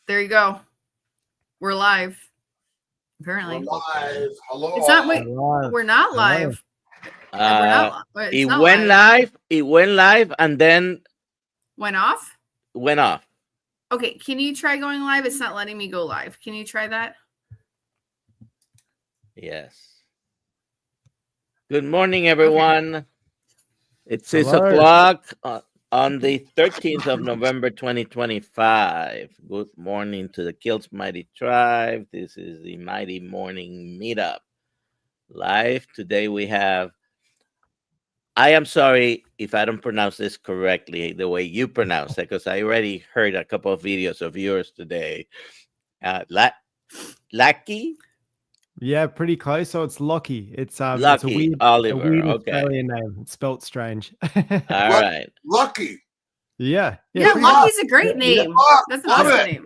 There you go. We're live. Apparently. We're live. Hello. It's not. Wait, we're not live. We're not. It went live. It went live and then went off. Went off. Okay, can you try going live? It's not letting me go live. Can you try that? Yes. Good morning, everyone. Okay. It's 6 o'clock on the 13th of November, 2025. Good morning to the Kills Mighty Tribe. This is the Mighty Morning Meetup live. Today we have, I am sorry if I don't pronounce this correctly the way you pronounce it, because I already heard a couple of videos of yours today. Lachy? Yeah, pretty close. So it's Lachy. It's Lachy Oliver. A weird Okay. Australian name. It's spelt strange. All right. Lucky. Yeah. Lucky's a great name. That's an awesome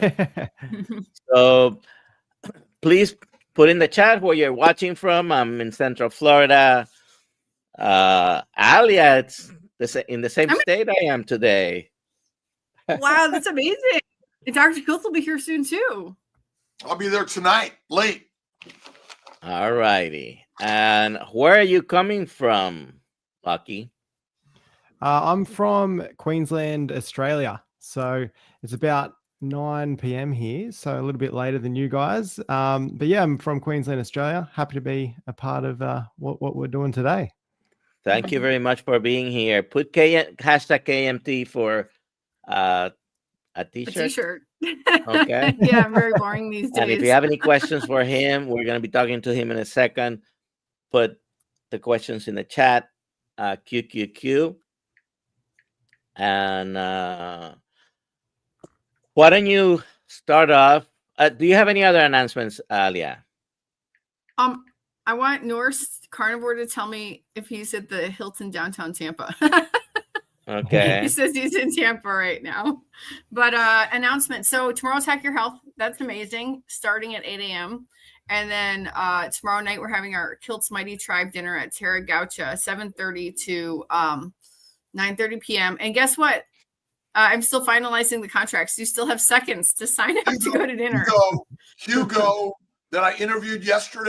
name. So please put in the chat where you're watching from. I'm in Central Florida. Alia, it's in the same state I am today. Wow, that's amazing. And Dr. Kiltz will be here soon too. I'll be there tonight, late. All righty. And where are you coming from, Lachy? I'm from Queensland, Australia. So it's about 9 p.m. here, so a little bit later than you guys. But yeah, I'm from Queensland, Australia. Happy to be a part of what we're doing today. Thank you very much for being here. Put hashtag KMT for a t-shirt. A t-shirt. Okay. Yeah, I'm very boring these days. And if you have any questions for him, we're going to be talking to him in a second. Put the questions in the chat. QQQ. And why don't you start off? Do you have any other announcements, Alia? I want Norse Carnivore to tell me if he's at the Hilton downtown Tampa. Okay. He says he's in Tampa right now. But announcement. So tomorrow's Hack Your Health. That's amazing. Starting at 8 a.m. And then tomorrow night we're having our Kiltz Mighty Tribe dinner at Terra Gaucha, 7:30 to 9:30 p.m. And guess what? I'm still finalizing the contracts. You still have seconds to sign up to go to dinner. Hugo, that I interviewed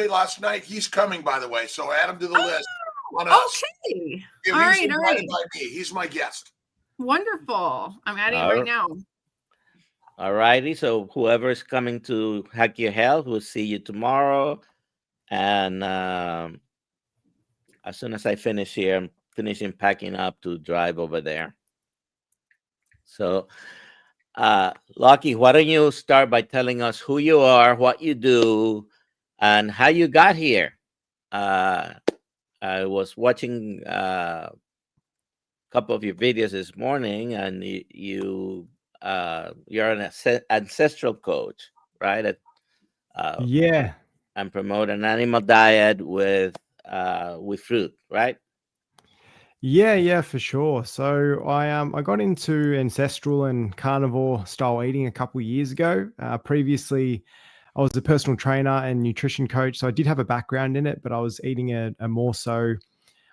last night, he's coming, by the way. So add him to the list. Okay. Yeah, all right. By me. He's my guest. Wonderful. I'm adding it right now. All righty. So whoever is coming to Hack Your Health, we'll see you tomorrow. And as soon as I finish here, I'm finishing packing up to drive over there. So, Lachy, why don't you start by telling us who you are, what you do, and how you got here? I was watching a couple of your videos this morning, and you're an ancestral coach, right? Yeah. And promote an animal diet with fruit, right? Yeah, for sure. So I got into ancestral and carnivore style eating a couple of years ago. Previously, I was a personal trainer and nutrition coach, so I did have a background in it, but I was eating a more so,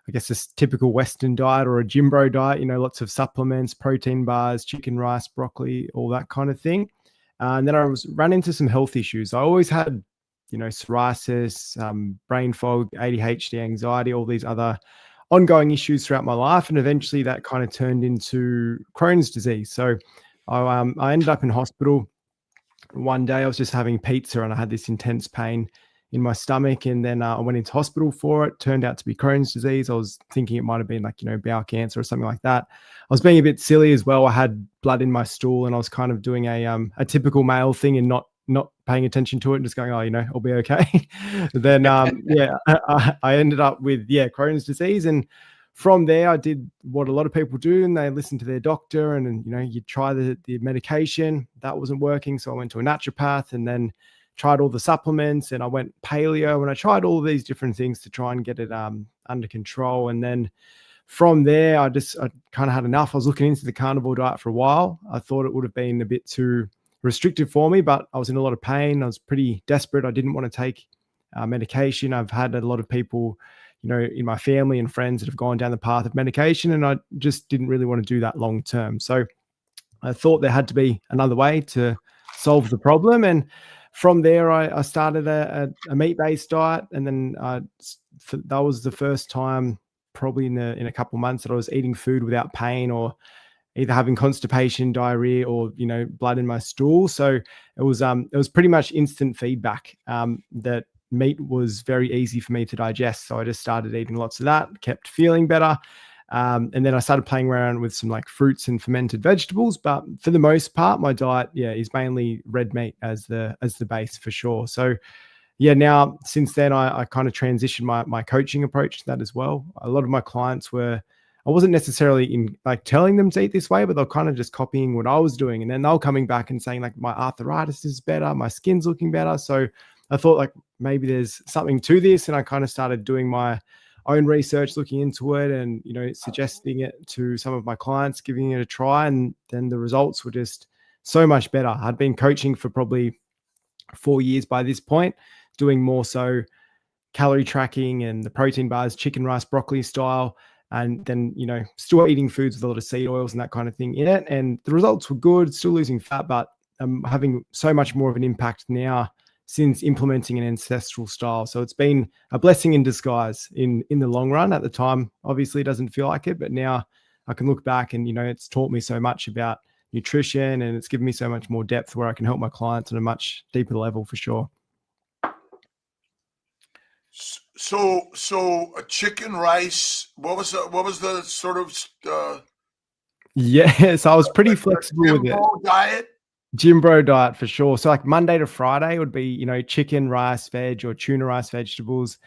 I guess, a typical Western diet or a gym bro diet, lots of supplements, protein bars, chicken, rice, broccoli, all that kind of thing. And then I ran into some health issues. I always had, psoriasis, brain fog, ADHD, anxiety, all these other ongoing issues throughout my life. And eventually that kind of turned into Crohn's disease. So I ended up in hospital. One day I was just having pizza and I had this intense pain in my stomach. And then I went into hospital for it. Turned out to be Crohn's disease. I was thinking it might've been bowel cancer or something like that. I was being a bit silly as well. I had blood in my stool and I was kind of doing a typical male thing and not paying attention to it and just going, I'll be okay. Then, I ended up with, Crohn's disease. And from there, I did what a lot of people do, and they listen to their doctor and you try the medication. That wasn't working. So I went to a naturopath and then tried all the supplements, and I went paleo, and I tried all these different things to try and get it under control. And then from there, I kind of had enough. I was looking into the carnivore diet for a while. I thought it would have been a bit too restrictive for me, but I was in a lot of pain. I was pretty desperate. I didn't want to take medication. I've had a lot of people, in my family and friends that have gone down the path of medication, and I just didn't really want to do that long term. So I thought there had to be another way to solve the problem. And from there, I started a meat-based diet. And then that was the first time probably in a couple of months that I was eating food without pain or either having constipation, diarrhea, or blood in my stool. So it was pretty much instant feedback that meat was very easy for me to digest. So I just started eating lots of that, kept feeling better. And then I started playing around with some like fruits and fermented vegetables. But for the most part, my diet, is mainly red meat as the base for sure. So now since then, I kind of transitioned my coaching approach to that as well. A lot of my clients I wasn't necessarily telling them to eat this way, but they're kind of just copying what I was doing. And then they're coming back and saying like, my arthritis is better, my skin's looking better. So I thought like maybe there's something to this. And I kind of started doing my own research, looking into it and, suggesting it to some of my clients, giving it a try. And then the results were just so much better. I'd been coaching for probably 4 years by this point, doing more so calorie tracking and the protein bars, chicken, rice, broccoli style. And then, still eating foods with a lot of seed oils and that kind of thing in it. And the results were good, still losing fat, but I'm having so much more of an impact now since implementing an ancestral style. So it's been a blessing in disguise in the long run. At the time, obviously it doesn't feel like it, but now I can look back and, it's taught me so much about nutrition and it's given me so much more depth where I can help my clients on a much deeper level for sure. So chicken, rice, what was the sort of so I was pretty flexible with it. Diet? Gym bro diet for sure. So like Monday to Friday would be, chicken, rice, veg, or tuna, rice, vegetables.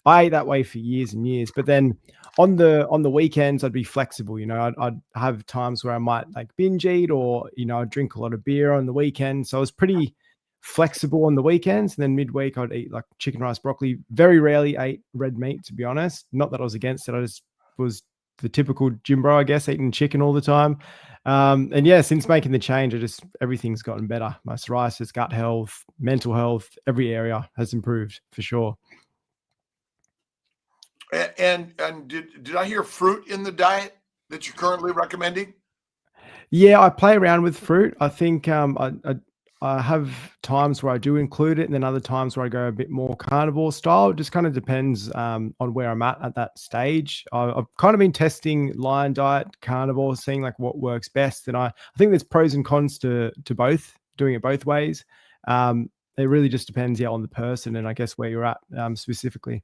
I ate that way for years and years. But then on the weekends, I'd be flexible. I'd have times where I might like binge eat or, I'd drink a lot of beer on the weekend. So I was pretty flexible on the weekends. And then midweek, I'd eat like chicken, rice, broccoli. Very rarely ate red meat, to be honest. Not that I was against it. I just was the typical gym bro, I guess, eating chicken all the time. And since making the change, everything's gotten better. My psoriasis, gut health, mental health, every area has improved for sure. And did I hear fruit in the diet that you're currently recommending? Yeah, I play around with fruit. I think I have times where I do include it, and then other times where I go a bit more carnivore style. It just kind of depends on where I'm at that stage. I've kind of been testing Lion diet, carnivore, seeing like what works best. And I think there's pros and cons to both, doing it both ways. It really just depends, on the person and I guess where you're at specifically.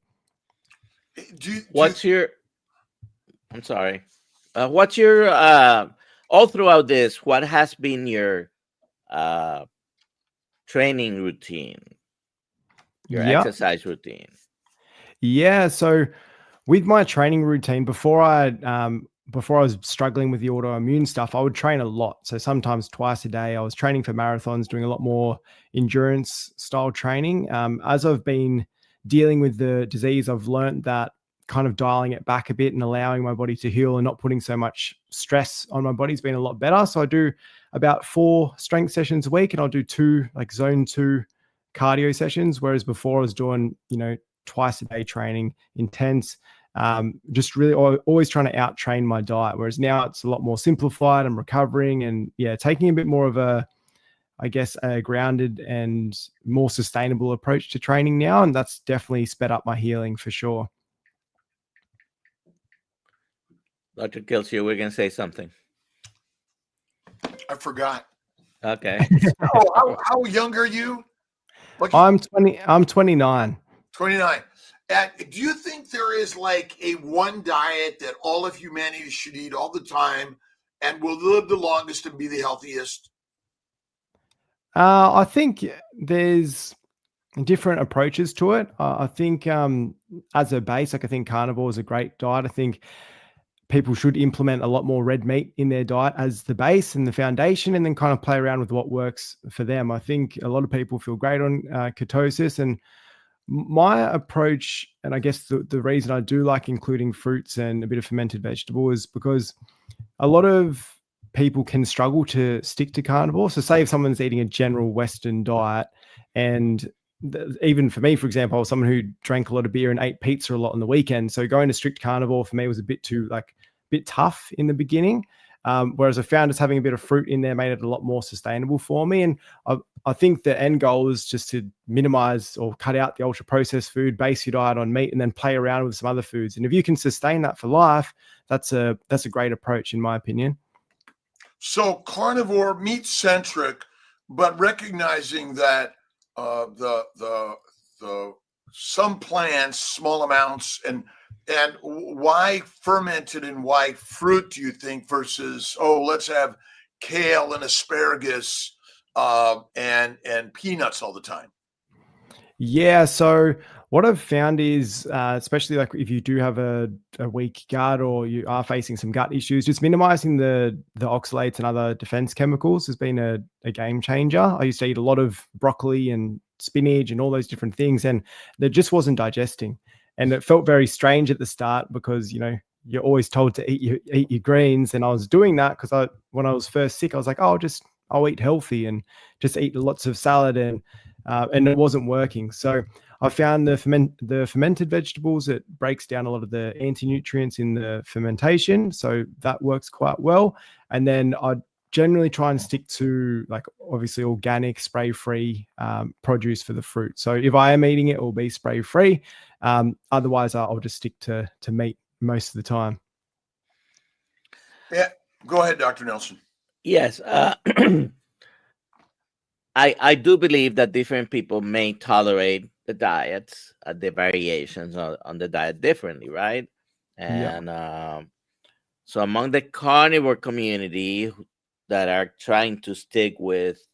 What's your all throughout this, what has been your training routine, your exercise routine? Yeah, so with my training routine, before I was struggling with the autoimmune stuff, I would train a lot. So sometimes twice a day. I was training for marathons, doing a lot more endurance style training. As I've been dealing with the disease, I've learned that kind of dialing it back a bit and allowing my body to heal and not putting so much stress on my body has been a lot better. So I do about 4 strength sessions a week, and I'll do 2 like zone 2 cardio sessions. Whereas before I was doing, twice a day training, intense, just really always trying to out train my diet. Whereas now it's a lot more simplified. I'm recovering and taking a bit more of a grounded and more sustainable approach to training now. And that's definitely sped up my healing for sure. Dr. Kelsey, we're going to say something. I forgot. Okay. How young are you? I'm 20. I'm 29. 29. And do you think there is like a one diet that all of humanity should eat all the time and will live the longest and be the healthiest? I think there's different approaches to it. I think as a base, like I think carnivore is a great diet. I think people should implement a lot more red meat in their diet as the base and the foundation, and then kind of play around with what works for them. I think a lot of people feel great on ketosis, and my approach, and I guess the reason I do like including fruits and a bit of fermented vegetable is because a lot of people can struggle to stick to carnivore. So say if someone's eating a general Western diet, and even for me, for example, I was someone who drank a lot of beer and ate pizza a lot on the weekend. So going to strict carnivore for me was a bit tough in the beginning. Whereas I found just having a bit of fruit in there made it a lot more sustainable for me. And I think the end goal is just to minimize or cut out the ultra processed food, base your diet on meat, and then play around with some other foods. And if you can sustain that for life, that's a great approach, in my opinion. So carnivore, meat centric, but recognizing that the some plants, small amounts, and why fermented and why fruit do you think versus let's have kale and asparagus and peanuts all the time? Yeah, so what I've found is, especially like if you do have a weak gut or you are facing some gut issues, just minimizing the oxalates and other defense chemicals has been a game changer. I used to eat a lot of broccoli and spinach and all those different things, and they just wasn't digesting. And it felt very strange at the start because, you're always told to eat your greens. And I was doing that because when I was first sick, I was like, I'll eat healthy and just eat lots of salad, and it wasn't working. So I found the fermented vegetables, it breaks down a lot of the anti-nutrients in the fermentation. So that works quite well. And then I generally try and stick to, like, obviously organic, spray-free produce for the fruit. So if I am eating it, it will be spray-free. Otherwise, I'll just stick to meat most of the time. Yeah, go ahead, Dr. Nelson. Yes. I do believe that different people may tolerate the diets, the variations on the diet differently, right? And so among the carnivore community that are trying to stick with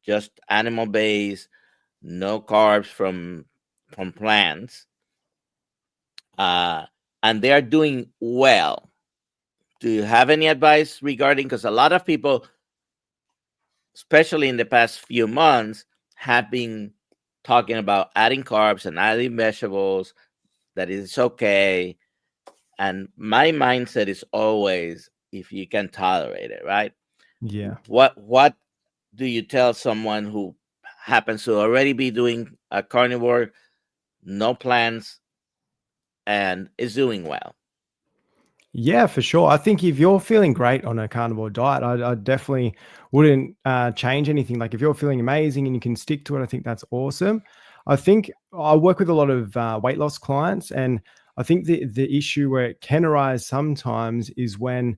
just animal-based, no carbs from plants, and they are doing well. Do you have any advice regarding, because a lot of people, especially in the past few months, have been talking about adding carbs and adding vegetables, that it's okay. And my mindset is always, if you can tolerate it, right? Yeah. What do you tell someone who happens to already be doing a carnivore, no plants, and is doing well? Yeah, for sure. I think if you're feeling great on a carnivore diet, I definitely wouldn't change anything. Like if you're feeling amazing and you can stick to it, I think that's awesome. I think I work with a lot of weight loss clients, and I think the issue where it can arise sometimes is when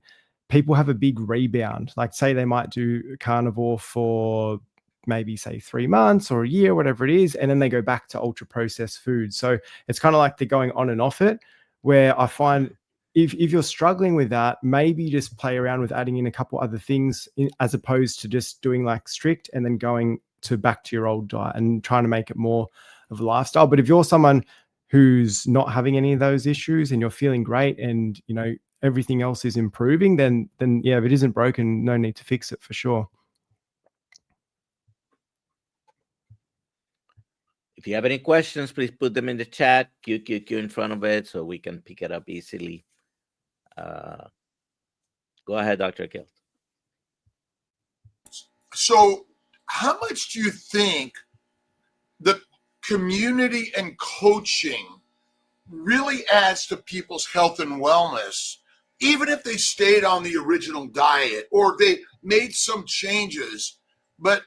people have a big rebound. Like say they might do carnivore for maybe say 3 months or a year, whatever it is, and then they go back to ultra processed food. So it's kind of like they're going on and off it, where I find if you're struggling with that, maybe just play around with adding in a couple other things as opposed to just doing like strict and then going back to your old diet and trying to make it more of a lifestyle. But if you're someone who's not having any of those issues and you're feeling great and everything else is improving, then yeah, if it isn't broken, no need to fix it for sure. If you have any questions, please put them in the chat, Q in front of it, so we can pick it up easily. Go ahead, Dr. Kilt. So how much do you think the community and coaching really adds to people's health and wellness, even if they stayed on the original diet or they made some changes? But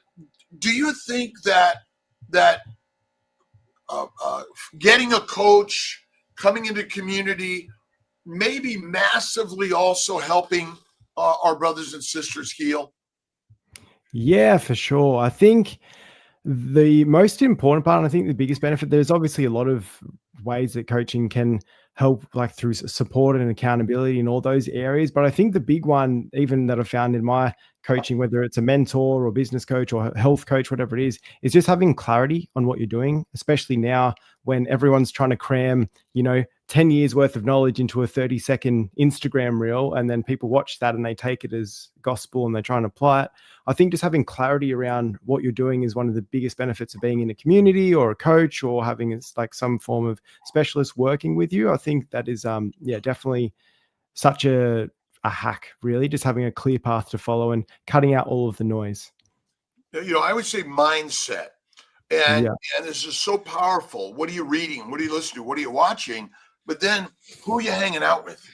do you think that getting a coach, coming into community, maybe massively also helping our brothers and sisters heal? Yeah, for sure. I think the most important part, and I think the biggest benefit, there's obviously a lot of ways that coaching can help, like through support and accountability in all those areas. But I think the big one, even that I found in my coaching, whether it's a mentor or business coach or health coach, whatever it is just having clarity on what you're doing, especially now when everyone's trying to cram, 10 years worth of knowledge into a 30-second Instagram reel, and then people watch that and they take it as gospel and they try and apply it. I think just having clarity around what you're doing is one of the biggest benefits of being in a community or a coach or having like some form of specialist working with you. I think that is, definitely such a hack, really, just having a clear path to follow and cutting out all of the noise. I would say mindset. And this is so powerful. What are you reading? What are you listening to? What are you watching? But then who are you hanging out with?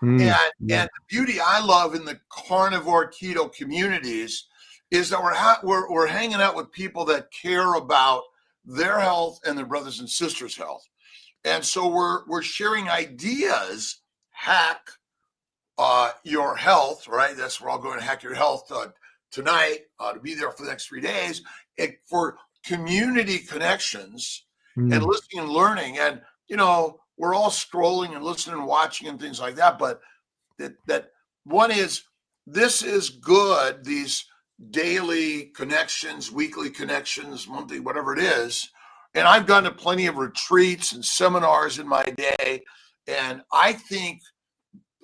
And Yeah. the beauty I love in the carnivore keto communities is that we're hanging out with people that care about their health and their brothers and sisters' health. And so we're sharing ideas, hack your health, right? That's we're all going to hack your health tonight to be there for the next 3 days for community connections and listening and learning. And we're all scrolling and listening and watching and things like that. But that one is this is good. These daily connections, weekly connections, monthly, whatever it is. And I've gone to plenty of retreats and seminars in my day. And I think,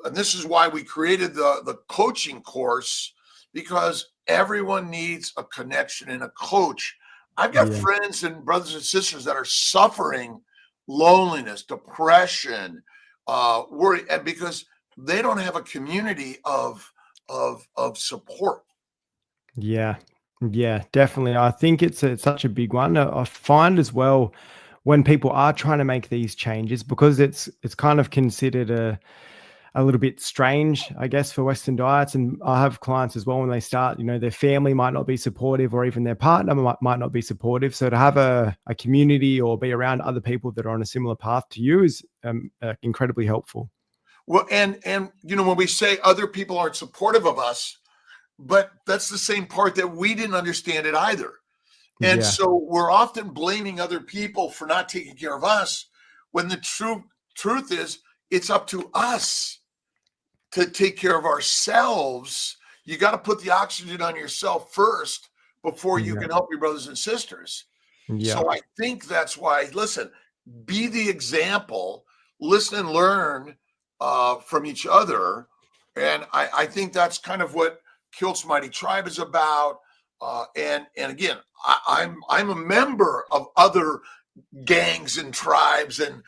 and this is why we created the coaching course, because everyone needs a connection and a coach. I've got friends and brothers and sisters that are suffering loneliness, depression, worry, and because they don't have a community of support. Yeah, definitely. I think it's such a big one. I find as well when people are trying to make these changes, because it's kind of considered a little bit strange, I guess, for Western diets. And I have clients as well when they start, their family might not be supportive, or even their partner might not be supportive. So to have a community or be around other people that are on a similar path to you is incredibly helpful. Well, and when we say other people aren't supportive of us, but that's the same part that we didn't understand it either. And so we're often blaming other people for not taking care of us, when the truth is it's up to us to take care of ourselves. You got to put the oxygen on yourself first before you can help your brothers and sisters. So I think that's why, listen, be the example, listen and learn from each other. And I think that's kind of what Kilt's Mighty Tribe is about. And again, I'm a member of other gangs and tribes and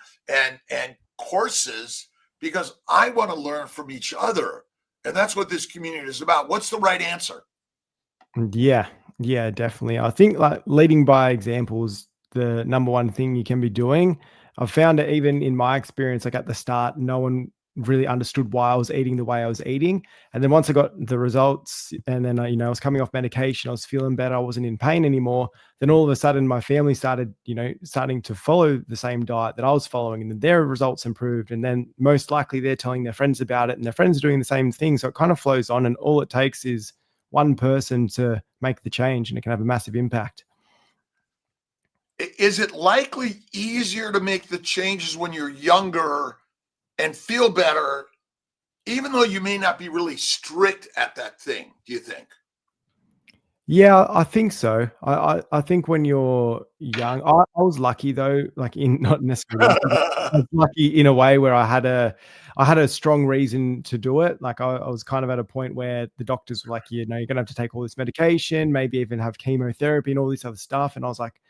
courses, because I want to learn from each other. And that's what this community is about. What's the right answer? Yeah, definitely. I think like leading by example is the number one thing you can be doing. I've found that even in my experience, like at the start, no one really understood why I was eating the way I was eating. And then once I got the results, and then I was coming off medication, I was feeling better, I wasn't in pain anymore. Then all of a sudden my family started, starting to follow the same diet that I was following, and then their results improved. And then most likely they're telling their friends about it, and their friends are doing the same thing. So it kind of flows on, and all it takes is one person to make the change, and it can have a massive impact. Is it likely easier to make the changes when you're younger and feel better, even though you may not be really strict at that thing, do you think? Yeah, I think so. I think when you're young, I was lucky though, like not necessarily lucky, but I was lucky in a way where I had a strong reason to do it. Like I was kind of at a point where the doctors were like, you're going to have to take all this medication, maybe even have chemotherapy and all this other stuff. And I was like,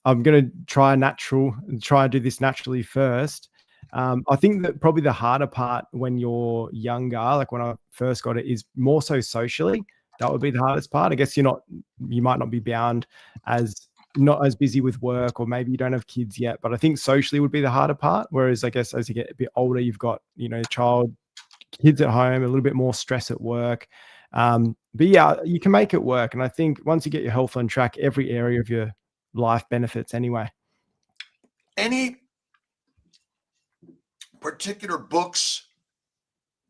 I'm going to try to do this naturally first. I think that probably the harder part when you're younger, like when I first got it, is more so socially. That would be the hardest part. I guess you might not be bound not as busy with work, or maybe you don't have kids yet, but I think socially would be the harder part. Whereas I guess as you get a bit older, you've got, kids at home, a little bit more stress at work. But yeah, you can make it work. And I think once you get your health on track, every area of your life benefits anyway. Any particular books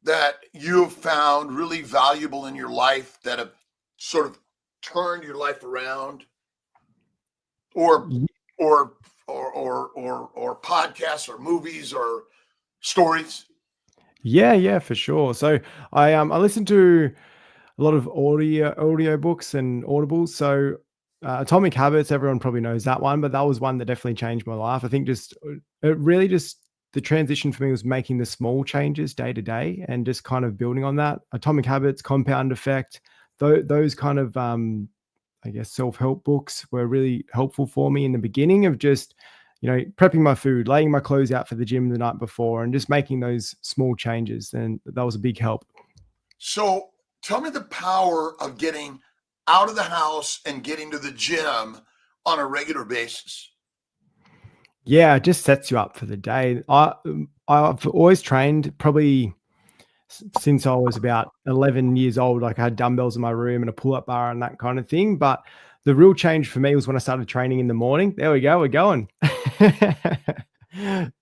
that you have found really valuable in your life that have sort of turned your life around, or podcasts or movies or stories? Yeah, for sure. So I listen to a lot of audio books and audibles. So Atomic Habits, everyone probably knows that one, but that was one that definitely changed my life. I think the transition for me was making the small changes day to day and just kind of building on that. Atomic Habits, Compound Effect, those kind of I guess self-help books were really helpful for me in the beginning of just prepping my food, laying my clothes out for the gym the night before, and just making those small changes. And that was a big help. So tell me the power of getting out of the house and getting to the gym on a regular basis. Yeah, it just sets you up for the day. I've always trained probably since I was about 11 years old. Like I had dumbbells in my room and a pull-up bar and that kind of thing. But the real change for me was when I started training in the morning. There we go. We're going.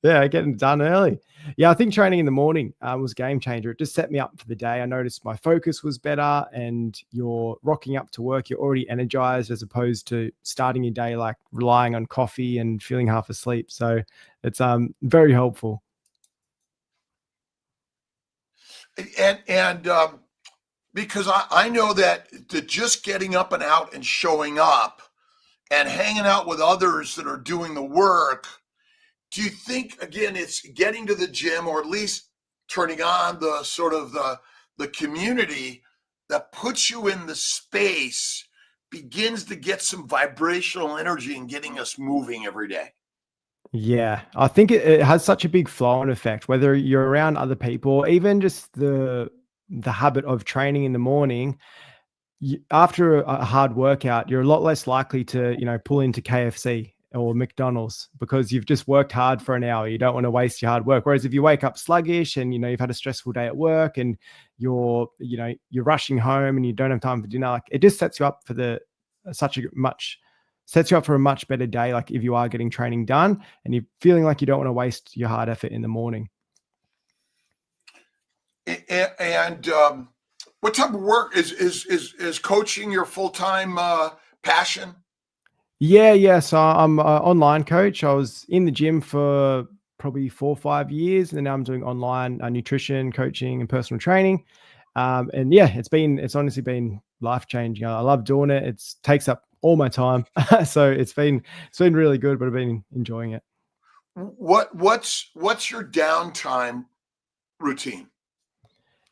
Yeah, getting it done early. Yeah, I think training in the morning was a game changer. It just set me up for the day. I noticed my focus was better, and you're rocking up to work. You're already energized as opposed to starting your day like relying on coffee and feeling half asleep. So it's very helpful. And because I know that just getting up and out and showing up and hanging out with others that are doing the work, do you think, again, it's getting to the gym, or at least turning on the sort of the community that puts you in the space, begins to get some vibrational energy and getting us moving every day? Yeah, I think it has such a big flow-on effect, whether you're around other people, or even just the habit of training in the morning. After a hard workout, you're a lot less likely to, pull into KFC or McDonald's because you've just worked hard for an hour. You don't want to waste your hard work. Whereas if you wake up sluggish and, you've had a stressful day at work and you're rushing home and you don't have time for dinner, like it just sets you up for sets you up for a much better day. Like if you are getting training done and you're feeling like you don't want to waste your hard effort in the morning. And what type of work is coaching your full-time passion? Yeah. So I'm an online coach. I was in the gym for probably 4 or 5 years, and now I'm doing online nutrition coaching and personal training. And yeah, it's honestly been life changing. I love doing it. It takes up all my time, so it's been really good. But I've been enjoying it. What's your downtime routine?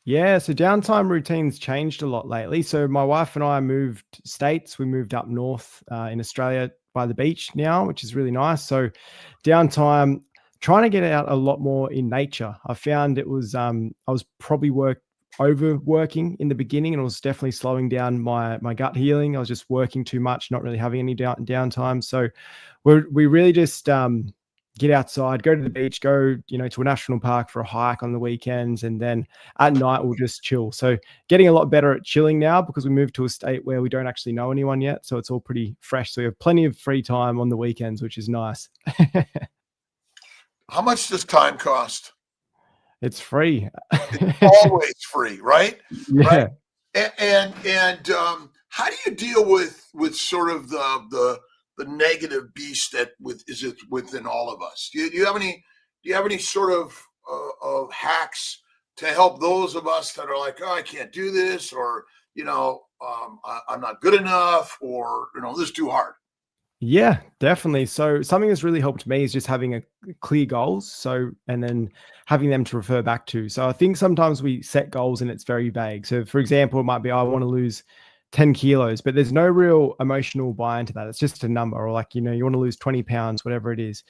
Yeah, so downtime routines changed a lot lately. So my wife and I moved states. We moved up north in Australia by the beach now, which is really nice. So downtime, trying to get out a lot more in nature. I found it was I was probably overworking in the beginning, and it was definitely slowing down my gut healing. I was just working too much, not really having any downtime. So we really just get outside, go to the beach, go, to a national park for a hike on the weekends. And then at night we'll just chill. So getting a lot better at chilling now because we moved to a state where we don't actually know anyone yet. So it's all pretty fresh. So we have plenty of free time on the weekends, which is nice. How much does time cost? It's free. It's always free, right? Yeah. Right. And how do you deal with sort of the negative beast that is within all of us? Do you have any sort of hacks to help those of us that are like, oh, I can't do this, or I'm not good enough, or this is too hard? Yeah, definitely. So something that's really helped me is just having a clear goals. So, and then having them to refer back to. So I think sometimes we set goals and it's very vague. So for example, it might be, I want to lose 10 kilos, but there's no real emotional buy into that. It's just a number, or like, you want to lose 20 pounds, whatever it is.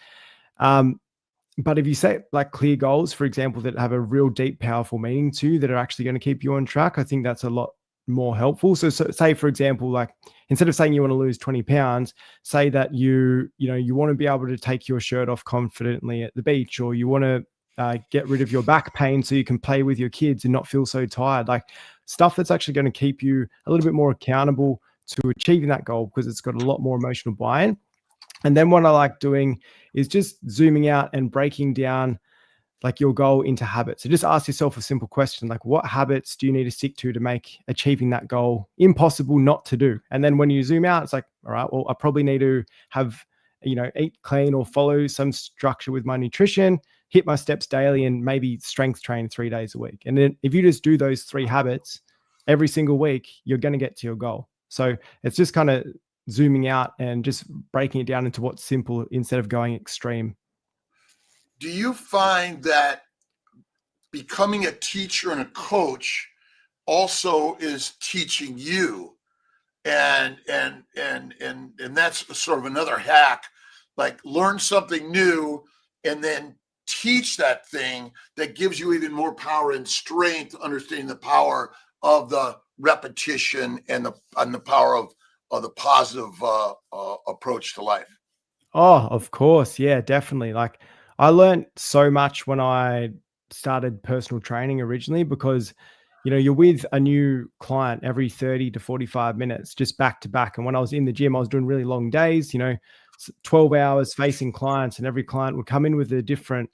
But if you set like clear goals, for example, that have a real deep, powerful meaning to you, that are actually going to keep you on track, I think that's a lot more helpful. So say, for example, like instead of saying you want to lose 20 pounds, say that you want to be able to take your shirt off confidently at the beach, or you want to get rid of your back pain so you can play with your kids and not feel so tired. Like stuff that's actually going to keep you a little bit more accountable to achieving that goal, because it's got a lot more emotional buy-in. And then what I like doing is just zooming out and breaking down like your goal into habits. So just ask yourself a simple question, like what habits do you need to stick to make achieving that goal impossible not to do? And then when you zoom out, it's like, all right, well, I probably need to have, eat clean or follow some structure with my nutrition, hit my steps daily, and maybe strength train 3 days a week. And then if you just do those 3 habits every single week, you're going to get to your goal. So it's just kind of zooming out and just breaking it down into what's simple instead of going extreme. Do you find that becoming a teacher and a coach also is teaching you, and that's sort of another hack, like learn something new and then teach that thing that gives you even more power and strength, understanding the power of the repetition and the power of the positive approach to life? Oh, of course. Yeah, definitely. Like I learned so much when I started personal training originally because, you're with a new client every 30 to 45 minutes, just back to back. And when I was in the gym, I was doing really long days, 12 hours facing clients, and every client would come in with a different,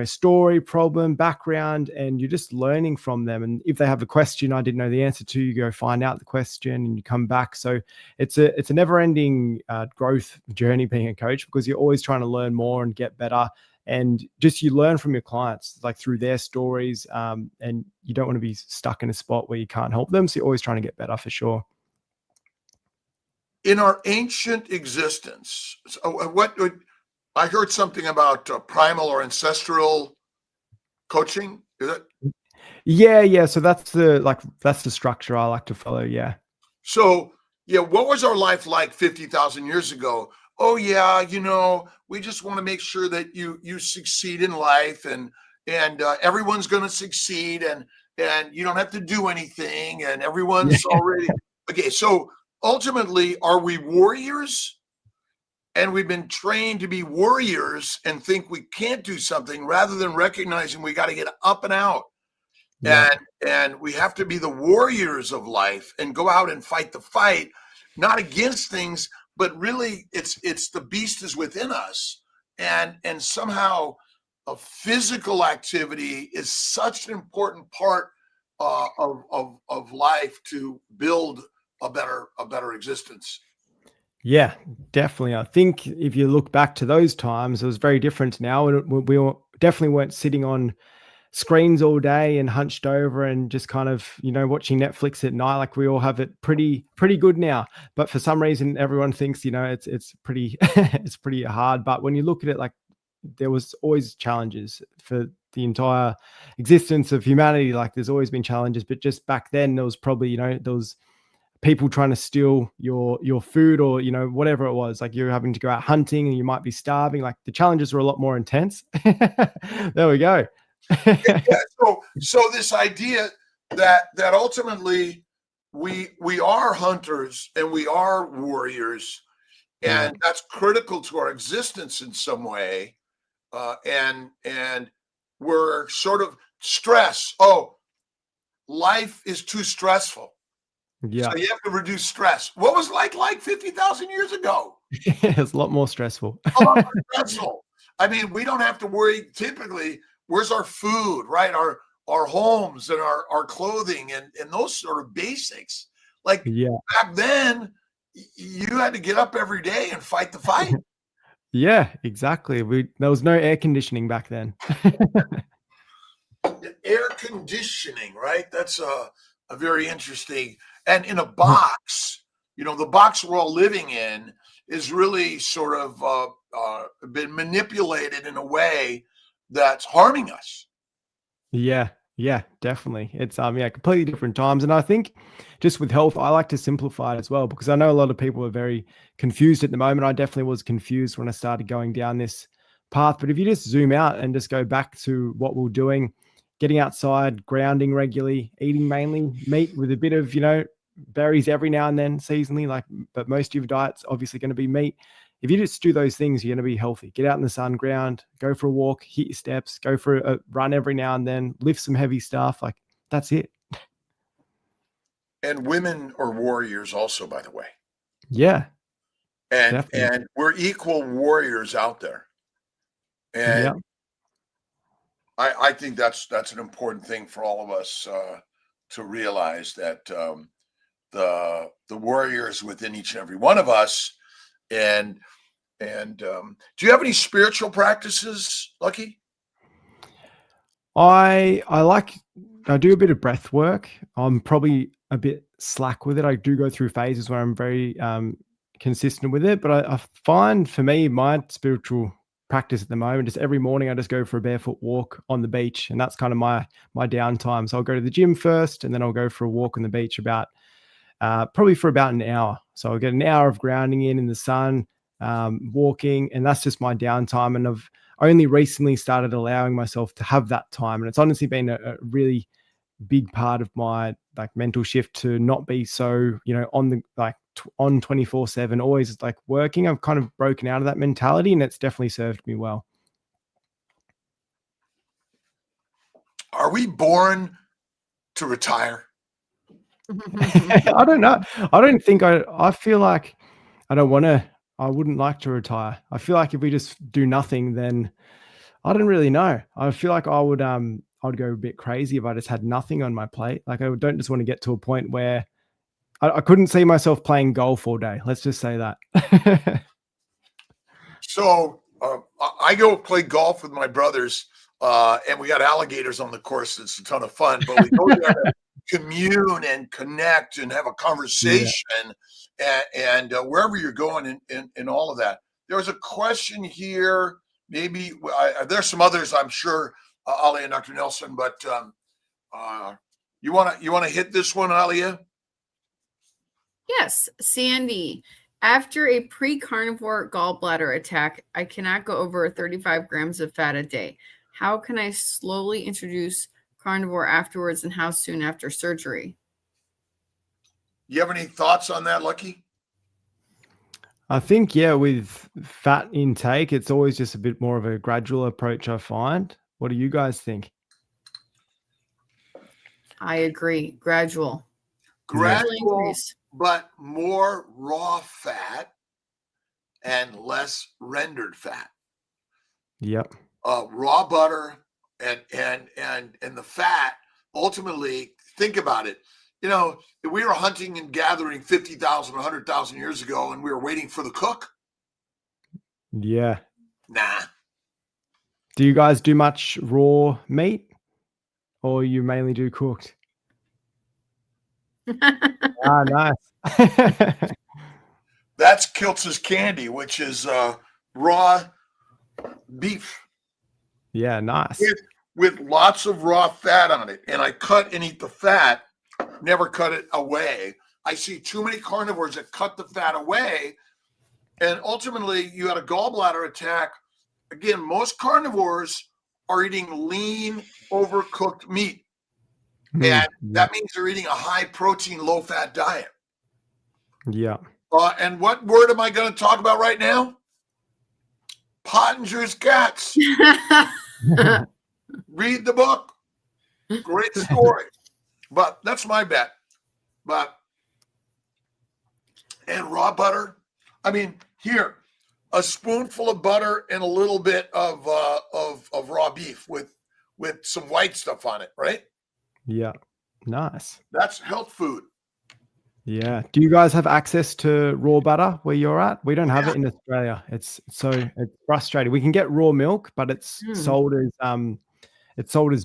story, problem, background, and you're just learning from them. And if they have a question I didn't know the answer to, you go find out the question and you come back. So it's a never ending growth journey being a coach, because you're always trying to learn more and get better. And just you learn from your clients, like through their stories, and you don't want to be stuck in a spot where you can't help them. So you're always trying to get better for sure. In our ancient existence, I heard something about primal or ancestral coaching. Is that? Yeah. So that's the structure I like to follow. Yeah. So yeah, what was our life like 50,000 years ago? Oh yeah, we just want to make sure that you succeed in life, and everyone's going to succeed, and you don't have to do anything, and everyone's already okay. So ultimately, are we warriors? And we've been trained to be warriors and think we can't do something, rather than recognizing we got to get up and out. Yeah. And we have to be the warriors of life and go out and fight the fight, not against things, but really it's the beast is within us. And somehow a physical activity is such an important part of life to build a better existence. Yeah, definitely. I think if you look back to those times, it was very different now. And we definitely weren't sitting on screens all day and hunched over and just kind of, watching Netflix at night. Like we all have it pretty good now. But for some reason, everyone thinks, it's pretty, it's pretty hard. But when you look at it, like there was always challenges for the entire existence of humanity. Like there's always been challenges, but just back then there was probably, there was people trying to steal your food, or whatever it was. Like you're having to go out hunting and you might be starving. Like the challenges were a lot more intense. There we go. Yeah, so this idea that ultimately we are hunters and we are warriors, and that's critical to our existence in some way, and we're sort of stress. Oh, life is too stressful. Yeah. So you have to reduce stress. What was like 50,000 years ago? It's a lot more stressful. A lot more stressful. I mean, we don't have to worry typically. Where's our food, right? Our homes and our clothing and those sort of basics. Like back then, you had to get up every day and fight the fight. Yeah, exactly. There was no air conditioning back then. Air conditioning, right? That's a very interesting. And in a box, the box we're all living in is really sort of been manipulated in a way that's harming us. Yeah, definitely. It's completely different times. And I think just with health, I like to simplify it as well, because I know a lot of people are very confused at the moment. I definitely was confused when I started going down this path. But if you just zoom out and just go back to what we're doing, getting outside, grounding regularly, eating mainly meat with a bit of, berries every now and then seasonally, but most of your diet's obviously going to be meat. If you just do those things, you're going to be healthy. Get out in the sun, ground, go for a walk, hit your steps, go for a run every now and then, lift some heavy stuff. Like that's it. And women are warriors also, by the way. Yeah. And definitely. And we're equal warriors out there. And I think that's an important thing for all of us to realize, that the warriors within each and every one of us. And do you have any spiritual practices, Lucky? I do a bit of breath work. I'm probably a bit slack with it. I do go through phases where I'm very consistent with it, but I find for me, my spiritual practice at the moment is every morning I just go for a barefoot walk on the beach, and that's kind of my downtime. So I'll go to the gym first, and then I'll go for a walk on the beach about probably for about an hour. So I'll get an hour of grounding in the sun, walking, and that's just my downtime. And I've only recently started allowing myself to have that time, and it's honestly been a really big part of my mental shift to not be so on the on 24/7, always working. I've kind of broken out of that mentality, and it's definitely served me well. Are we born to retire? I don't know. I don't think I feel like I don't want to. I wouldn't like to retire. I feel like if we just do nothing, then I don't really know. I feel like I'd go a bit crazy if I just had nothing on my plate. Like I don't just want to get to a point where I couldn't see myself playing golf all day. Let's just say that. So I go play golf with my brothers, and we got alligators on the course. It's a ton of fun, but we go there to commune and connect and have a conversation, and wherever you're going in all of that. There was a question here. Maybe there's some others, I'm sure, Ali and Dr. Nelson, but you want to hit this one, Alia? Yes, Sandy. After a pre-carnivore gallbladder attack, I cannot go over 35 grams of fat a day. How can I slowly introduce carnivore afterwards, and how soon after surgery? You have any thoughts on that, Lucky? I think, with fat intake, it's always just a bit more of a gradual approach, I find. What do you guys think? I agree. Gradual increase. But more raw fat and less rendered fat. Yep. Raw butter and the fat. Ultimately, think about it. You know, if we were hunting and gathering 50,000, 100,000 years ago, and we were waiting for the cook. Yeah. Nah. Do you guys do much raw meat, or you mainly do cooked? Nice. That's Kiltz's candy, which is raw beef. Yeah, nice. With lots of raw fat on it. And I cut and eat the fat, never cut it away. I see too many carnivores that cut the fat away. And ultimately, you had a gallbladder attack. Again, most carnivores are eating lean, overcooked meat. And that means they're eating a high protein, low fat diet. Yeah. And what word am I going to talk about right now? Pottinger's Cats. Read the book. Great story. But that's my bet. And raw butter. I mean, here, a spoonful of butter and a little bit of raw beef with some white stuff on it, right? Yeah. Nice. That's health food. Yeah. Do you guys have access to raw butter where you're at? We don't have it in Australia. It's frustrating. We can get raw milk, but it's sold as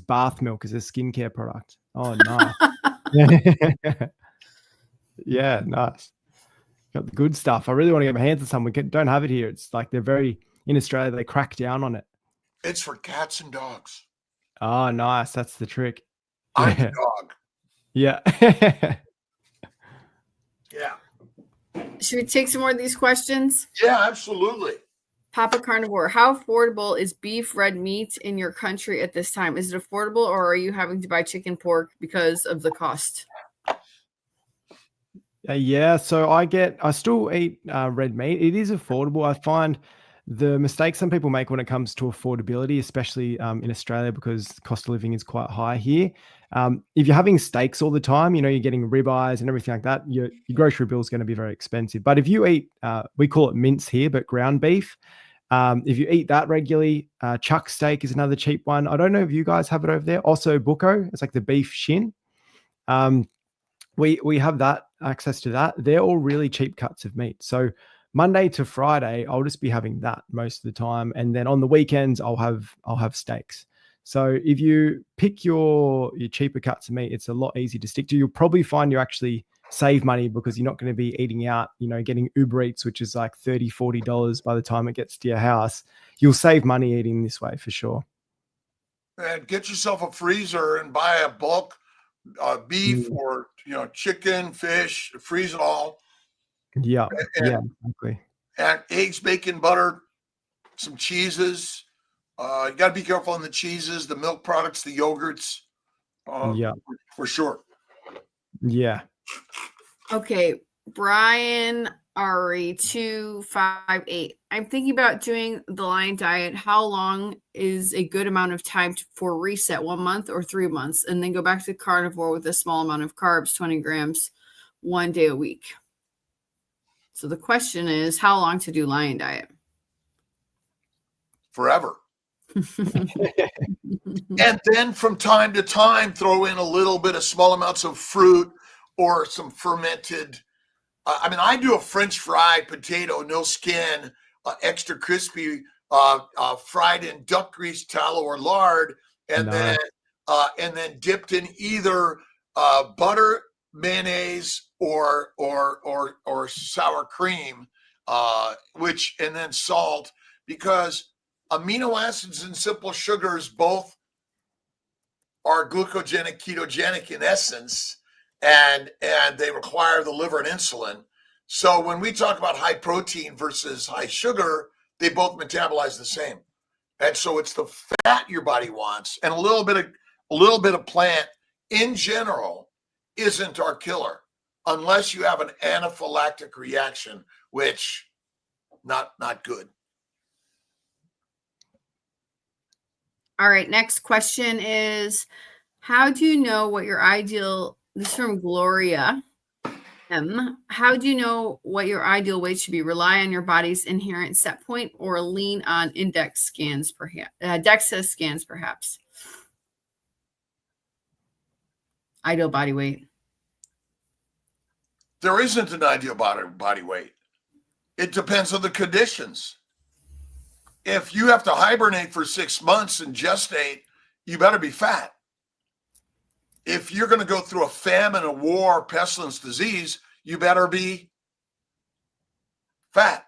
bath milk, as a skincare product. Oh, nice. Yeah, nice. Got the good stuff. I really want to get my hands on some. We don't have it here. It's like in Australia, they crack down on it. It's for cats and dogs. Oh, nice. That's the trick. I'm the dog. Yeah. Yeah. Should we take some more of these questions? Yeah, absolutely. Papa Carnivore, how affordable is beef red meat in your country at this time? Is it affordable, or are you having to buy chicken pork because of the cost? Yeah, so I still eat red meat. It is affordable. I find the mistake some people make when it comes to affordability, especially in Australia, because the cost of living is quite high here. If you're having steaks all the time, you're getting ribeyes and everything like that, your grocery bill is going to be very expensive. But if you eat, we call it mince here, but ground beef, if you eat that regularly, chuck steak is another cheap one. I don't know if you guys have it over there. Also, bucco, it's like the beef shin. We have that access to that. They're all really cheap cuts of meat. So Monday to Friday, I'll just be having that most of the time, and then on the weekends, I'll have steaks. So if you pick your cheaper cuts of meat, it's a lot easier to stick to. You'll probably find you actually save money because you're not going to be eating out, getting Uber Eats, which is like $30, $40 by the time it gets to your house. You'll save money eating this way for sure. And get yourself a freezer and buy a bulk beef or chicken, fish, freeze it all. Yeah, exactly. And eggs, bacon, butter, some cheeses. You got to be careful on the cheeses, the milk products, the yogurts. For sure. Yeah. Okay, Brian Ari 258. I'm thinking about doing the Lion diet. How long is a good amount of time for reset? 1 month or 3 months? And then go back to carnivore with a small amount of carbs, 20 grams, 1 day a week. So the question is, how long to do Lion diet? Forever. And then from time to time, throw in a little bit of small amounts of fruit or some fermented. I mean, I do a French fried potato, no skin, extra crispy, fried in duck grease, tallow, or lard, and Nice. then dipped in either butter, mayonnaise, or sour cream, and then salt, because amino acids and simple sugars both are glucogenic, ketogenic in essence, and they require the liver and insulin. So when we talk about high protein versus high sugar, they both metabolize the same. And so it's the fat your body wants, and a little bit of plant in general isn't our killer, unless you have an anaphylactic reaction, which not good. All right. Next question is, how do you know what your ideal, this is from Gloria M. How do you know what your ideal weight should be? Rely on your body's inherent set point or lean on index scans, perhaps, DEXA scans, perhaps? Ideal body weight. There isn't an ideal body weight. It depends on the conditions. If you have to hibernate for 6 months and gestate, you better be fat. If you're going to go through a famine, a war, pestilence, disease, you better be fat.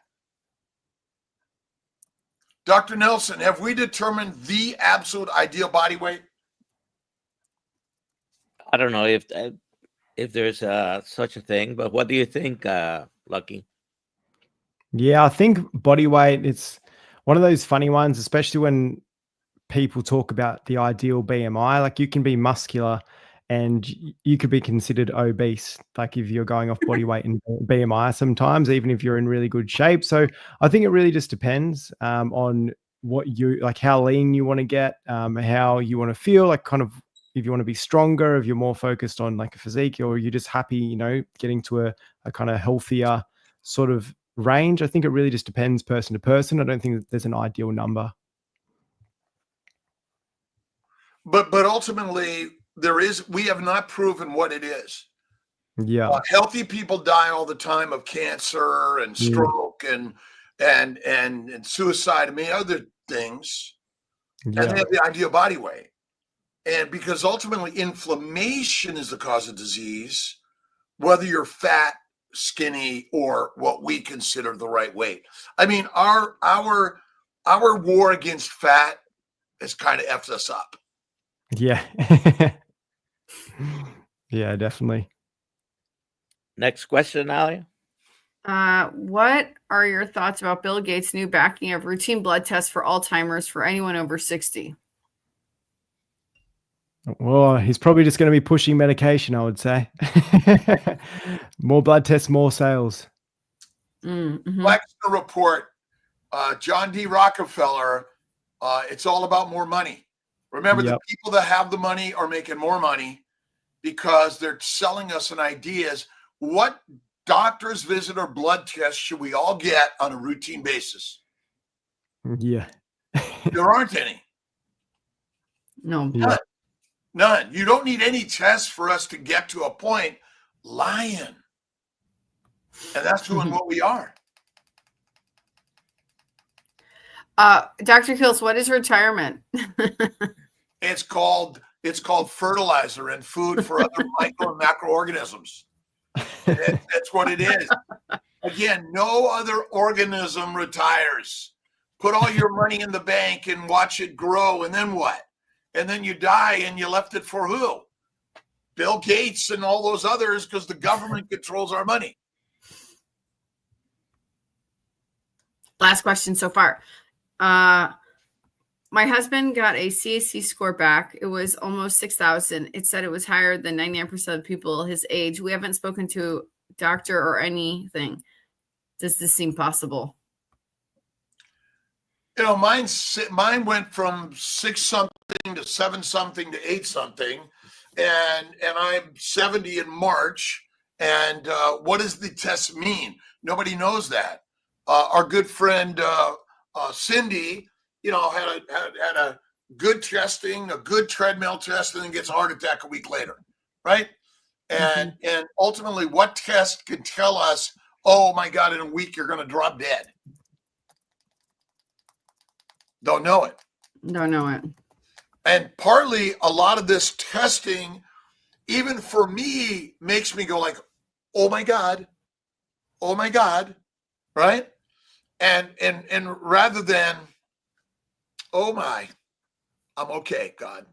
Dr. Nelson, have we determined the absolute ideal body weight? I don't know if there's such a thing, but what do you think, Lucky? Yeah, I think body weight, it's one of those funny ones, especially when people talk about the ideal BMI. Like, you can be muscular and you could be considered obese, like if you're going off body weight and BMI sometimes, even if you're in really good shape. So I think it really just depends on what you like, how lean you want to get, how you want to feel, like kind of if you want to be stronger, if you're more focused on like a physique, or you're just happy, you know, getting to a kind of healthier sort of range. I think it really just depends person to person. I don't think that there's an ideal number. But ultimately, we have not proven what it is. Yeah. Healthy people die all the time of cancer and stroke and suicide and many other things. Yeah. And they have the ideal body weight. And because ultimately inflammation is the cause of disease, whether you're fat, skinny, or what we consider the right weight. I mean, our war against fat has kind of effed us up. Yeah. Yeah, definitely. Next question, Ali. What are your thoughts about Bill Gates' new backing of routine blood tests for Alzheimer's for anyone over 60? Well, he's probably just going to be pushing medication, I would say. More blood tests, more sales. Mm-hmm. Flexner report, John D. Rockefeller, it's all about more money. Remember, the people that have the money are making more money because they're selling us an ideas. What doctor's visit or blood test should we all get on a routine basis? Yeah. There aren't any. No. Yeah. None. You don't need any tests for us to get to a point. Lion. And that's doing what we are. Dr. Kills, what is retirement? It's called fertilizer and food for other micro and macroorganisms. That's what it is. Again, no other organism retires. Put all your money in the bank and watch it grow, and then what? And then you die, and you left it for who? Bill Gates and all those others, because the government controls our money. Last question so far. My husband got a CAC score back. It was almost 6,000. It said it was higher than 99% of people his age. We haven't spoken to a doctor or anything. does this seem possible? You know, mine went from 6 something to 7 something to 8 something, and I'm 70 in March. And what does the test mean? Nobody knows that. Our good friend Cindy, you know, had a good testing, a good treadmill test, and then gets a heart attack a week later, right? And ultimately, what test can tell us, oh my God, in a week you're going to drop dead? Don't know it. Don't know it. And partly a lot of this testing, even for me, makes me go like, oh my God, right? And rather than, oh my, I'm okay, God.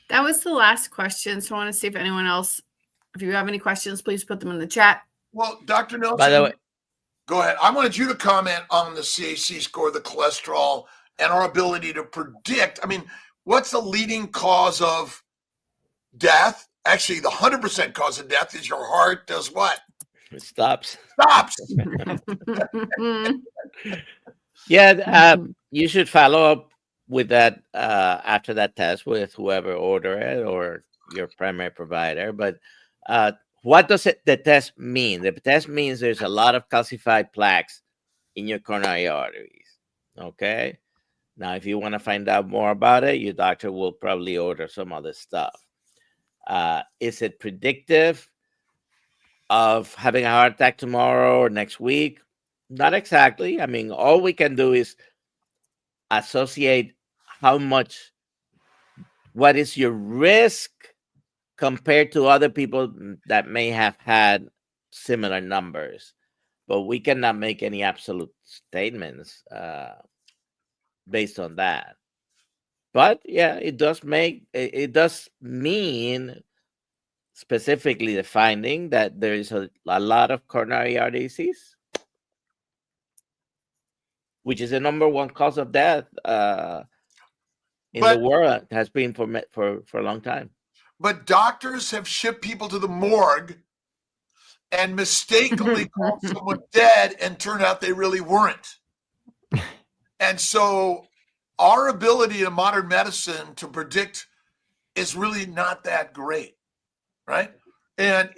That was the last question. So I want to see if anyone else, if you have any questions, please put them in the chat. Well, Dr. Nelson, By the way, go ahead. I wanted you to comment on the CAC score, the cholesterol, and our ability to predict. I mean, what's the leading cause of death? Actually, the 100% cause of death is your heart does what? it stops. Stops. Yeah, you should follow up with that after that test with whoever ordered it or your primary provider. But what does the test mean? The test means there's a lot of calcified plaques in your coronary arteries. Okay. Now, if you want to find out more about it, your doctor will probably order some other stuff. Is it predictive of having a heart attack tomorrow or next week? Not exactly. I mean, all we can do is associate what is your risk compared to other people that may have had similar numbers, but we cannot make any absolute statements based on that. But yeah, it does mean specifically the finding that there is a lot of coronary artery disease, which is the number one cause of death in the world. It has been for a long time. But doctors have shipped people to the morgue and mistakenly called someone dead and turned out they really weren't. And so our ability in modern medicine to predict is really not that great, right? And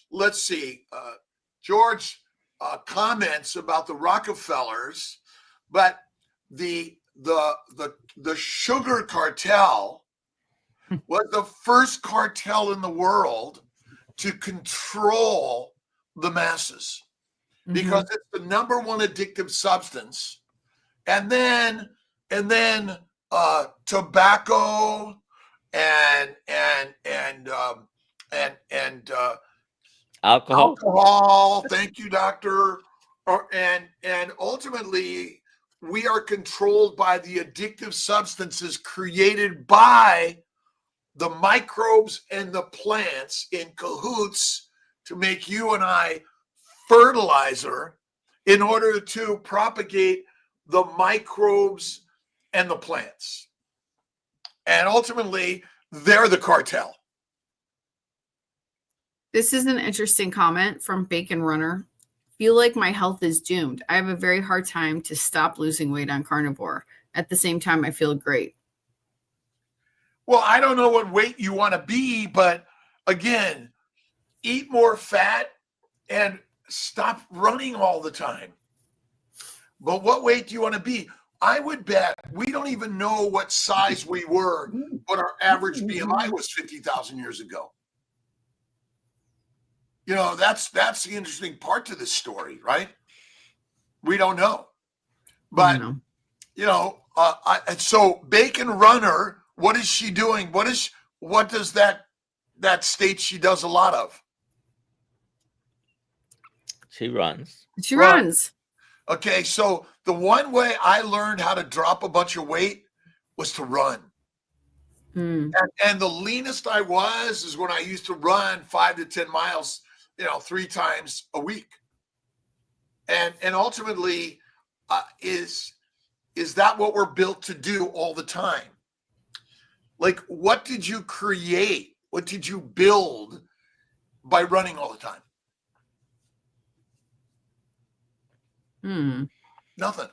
let's see, George comments about the Rockefellers, but the sugar cartel was the first cartel in the world to control the masses because it's the number one addictive substance, and then tobacco and alcohol. Thank you, doctor. And ultimately, we are controlled by the addictive substances created by the microbes and the plants in cahoots to make you and I fertilizer in order to propagate the microbes and the plants. And ultimately, they're the cartel. This is an interesting comment from Bacon Runner. Feel like my health is doomed. I have a very hard time to stop losing weight on carnivore. At the same time, I feel great. Well, I don't know what weight you want to be, but again, eat more fat and stop running all the time. But what weight do you want to be? I would bet we don't even know what size we were, but our average BMI was 50,000 years ago. You know, that's the interesting part to this story, right? We don't know. But, you know, so Bacon Runner, what is she doing? What does that state she does a lot of? She runs. She runs. Okay, so the one way I learned how to drop a bunch of weight was to run. And the leanest I was is when I used to run 5 to 10 miles, 3 times a week. And ultimately, is that what we're built to do all the time? Like, what did you create? What did you build by running all the time? Nothing.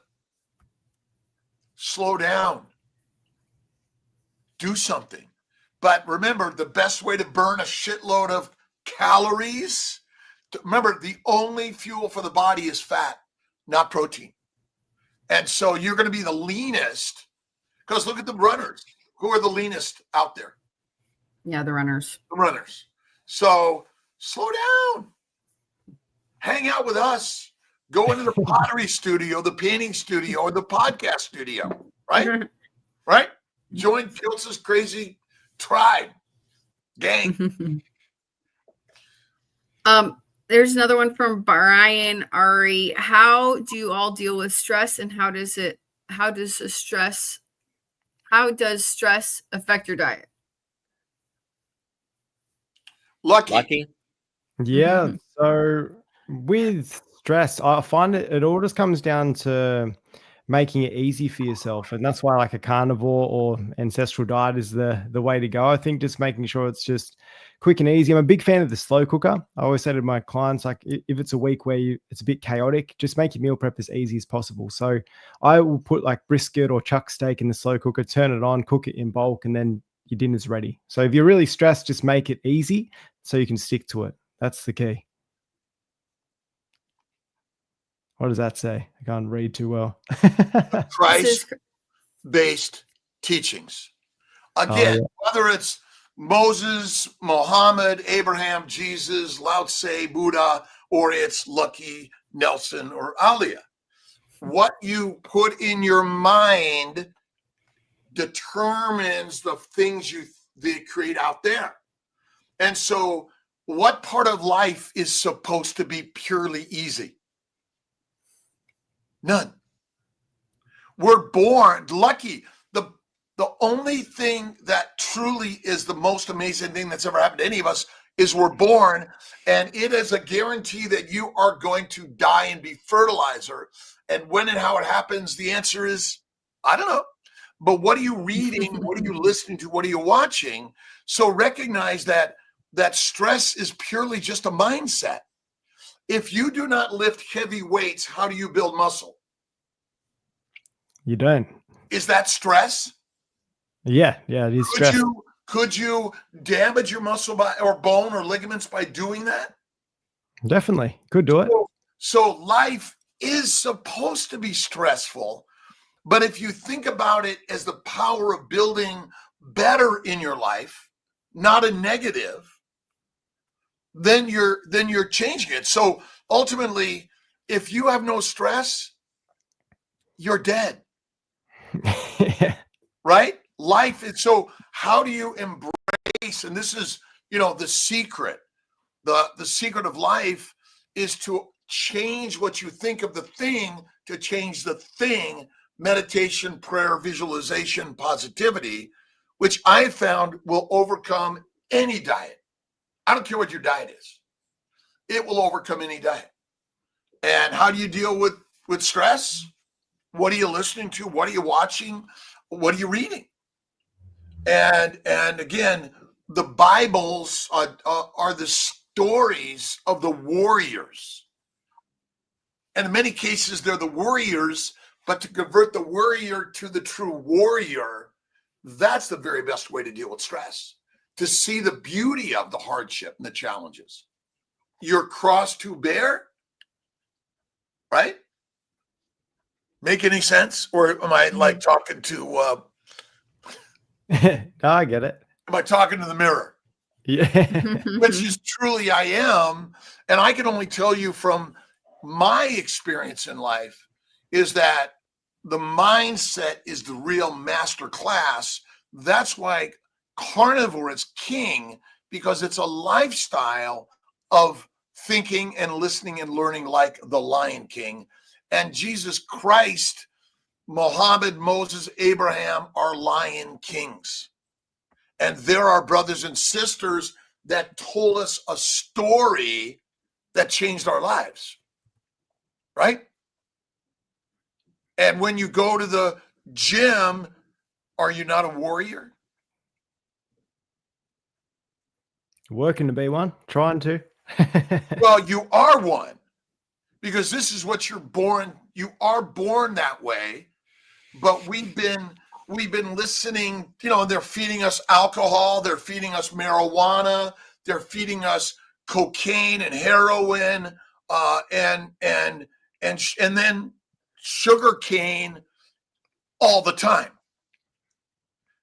Slow down. Do something. But remember, the best way to burn a shitload of calories, remember, the only fuel for the body is fat, not protein. And so you're going to be the leanest, because look at the runners. Who are the leanest out there? Yeah, the runners. The runners. So slow down. Hang out with us. Go into the pottery studio, the painting studio, or the podcast studio, right? Right? Join Piltz's crazy tribe, gang. There's another one from Brian Ari. How do you all deal with stress, and how does stress affect your diet? Lucky. Yeah. So with stress, I find it all just comes down to making it easy for yourself. And that's why like a carnivore or ancestral diet is the way to go. I think just making sure it's just quick and easy. I'm a big fan of the slow cooker. I always say to my clients, like if it's a week where it's a bit chaotic, just make your meal prep as easy as possible. So I will put like brisket or chuck steak in the slow cooker, turn it on, cook it in bulk, and then your dinner's ready. So if you're really stressed, just make it easy so you can stick to it. That's the key. What does that say? I can't read too well. Christ-based teachings. Again, whether it's Moses, Muhammad, Abraham, Jesus, Lao Tse, Buddha, or it's Lucky, Nelson, or Alia. What you put in your mind determines the things they create out there. And so what part of life is supposed to be purely easy? None. We're born lucky. The only thing that truly is the most amazing thing that's ever happened to any of us is we're born, and it is a guarantee that you are going to die and be fertilizer. And when and how it happens, the answer is, I don't know. But what are you reading? What are you listening to? What are you watching? So recognize that stress is purely just a mindset. If you do not lift heavy weights, how do you build muscle? You don't. Is that stress? Yeah, it is stress. Could you damage your muscle or bone or ligaments by doing that? Definitely. Could do it. So life is supposed to be stressful, but if you think about it as the power of building better in your life, not a negative, then you're changing it. So ultimately, if you have no stress, you're dead. Right? Life is so. How do you embrace? And this is, the secret. The secret of life is to change what you think of the thing to change the thing. Meditation, prayer, visualization, positivity, which I found will overcome any diet. I don't care what your diet is. It will overcome any diet. And how do you deal with stress? What are you listening to? What are you watching? What are you reading? And again, the Bibles are the stories of the warriors. And in many cases, they're the warriors, but to convert the warrior to the true warrior, that's the very best way to deal with stress, to see the beauty of the hardship and the challenges. Your cross to bear, right? Make any sense? Or am I like talking to... No, I get it. Am I talking to the mirror? Yeah. Which is truly I am. And I can only tell you from my experience in life is that the mindset is the real master class. That's why carnivore is king, because it's a lifestyle of thinking and listening and learning like the Lion King. And Jesus Christ, Muhammad, Moses, Abraham are lion kings. And there are brothers and sisters that told us a story that changed our lives, right? And when you go to the gym, are you not a warrior? Working to be one, trying to. Well, you are one because this is what you're born. You are born that way, but we've been listening, they're feeding us alcohol, they're feeding us marijuana, they're feeding us cocaine and heroin, and then sugar cane all the time.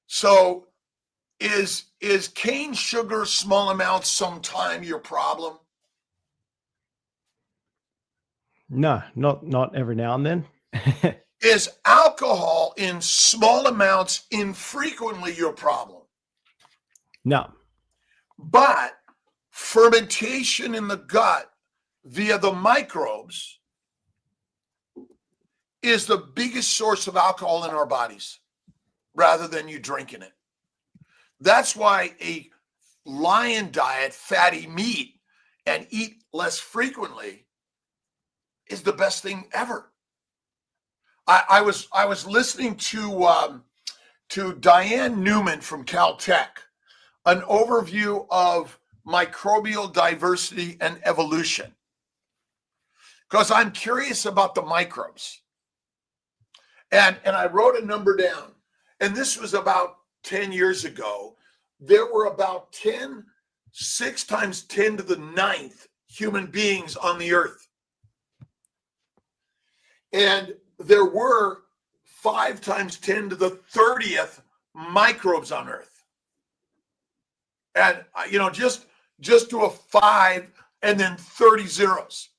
So is cane sugar small amounts sometime your problem? No, not every now and then. Is alcohol in small amounts infrequently your problem? No. But fermentation in the gut via the microbes is the biggest source of alcohol in our bodies rather than you drinking it. That's why a lion diet, fatty meat, and eat less frequently is the best thing ever. I was listening to Diane Newman from Caltech, an overview of microbial diversity and evolution, because I'm curious about the microbes. And I wrote a number down, and this was about 10 years ago. There were about 6 times 10 to the 9th human beings on the earth. And there were 5 times 10 to the 30th microbes on earth. And, just do a 5 and then 30 zeros,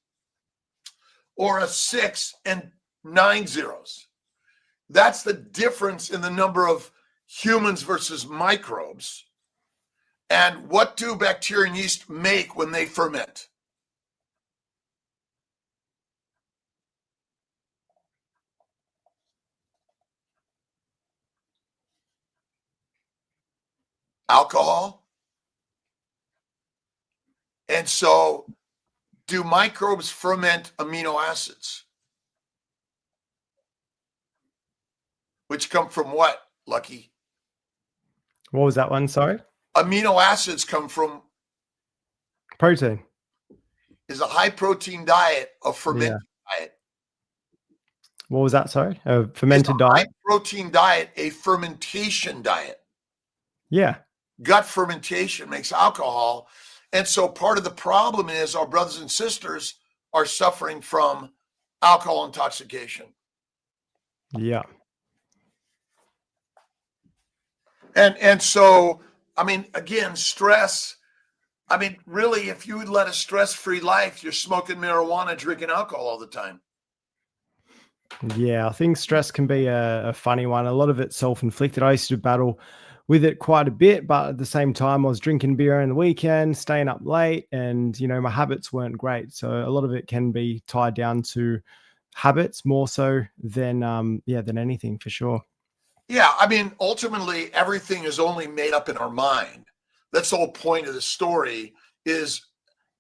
or a 6 and 9 zeros. That's the difference in the number of humans versus microbes. And what do bacteria and yeast make when they ferment? Alcohol. And so, do microbes ferment amino acids? Which come from what, Lucky? What was that one? Sorry. Amino acids come from Protein. Is a high protein diet a fermented diet? What was that? Sorry. A fermented diet? High protein diet a fermentation diet? Yeah. Gut fermentation makes alcohol. And so part of the problem is our brothers and sisters are suffering from alcohol intoxication. Yeah. And so, again, stress. Really, if you would let a stress-free life, you're smoking marijuana, drinking alcohol all the time. Yeah, I think stress can be a funny one. A lot of it's self-inflicted. I used to battle with it quite a bit, but at the same time, I was drinking beer on the weekend, staying up late, and my habits weren't great. So a lot of it can be tied down to habits more so than anything, for sure. Yeah, ultimately, everything is only made up in our mind. That's the whole point of the story, is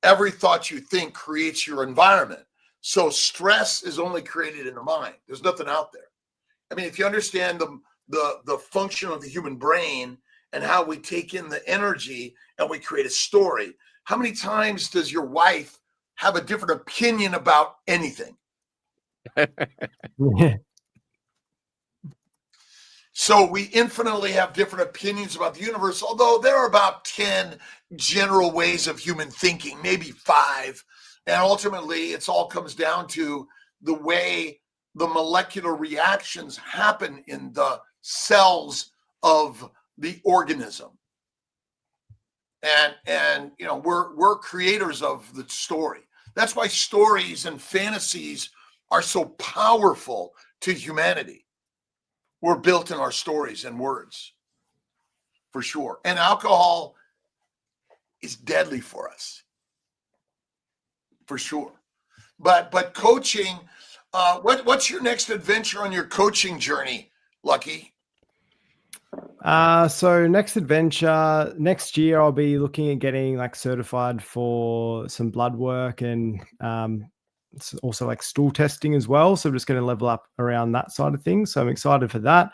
every thought you think creates your environment. So stress is only created in the mind. There's nothing out there. If you understand the function of the human brain and how we take in the energy and we create a story, how many times does your wife have a different opinion about anything? So we infinitely have different opinions about the universe, although there are about 10 general ways of human thinking, maybe 5. And ultimately, it all comes down to the way the molecular reactions happen in the cells of the organism. And we're creators of the story. That's why stories and fantasies are so powerful to humanity. We're built in our stories and words, for sure. And alcohol is deadly for us, for sure. But coaching, what's your next adventure on your coaching journey, Lucky? So next adventure, next year, I'll be looking at getting certified for some blood work and also stool testing as well. So I'm just going to level up around that side of things. So I'm excited for that.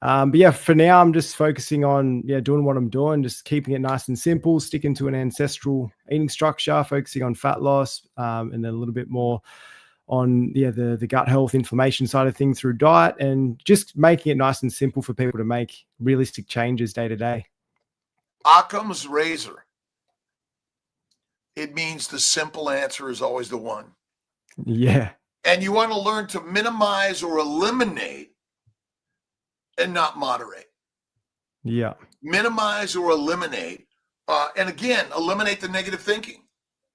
But yeah, for now, I'm just focusing on doing what I'm doing, just keeping it nice and simple, sticking to an ancestral eating structure, focusing on fat loss, and then a little bit more on the gut health, inflammation side of things through diet, and just making it nice and simple for people to make realistic changes day to day. Occam's razor. It means the simple answer is always the one. Yeah. And you want to learn to minimize or eliminate and not moderate. Yeah. Minimize or eliminate. And again, eliminate the negative thinking.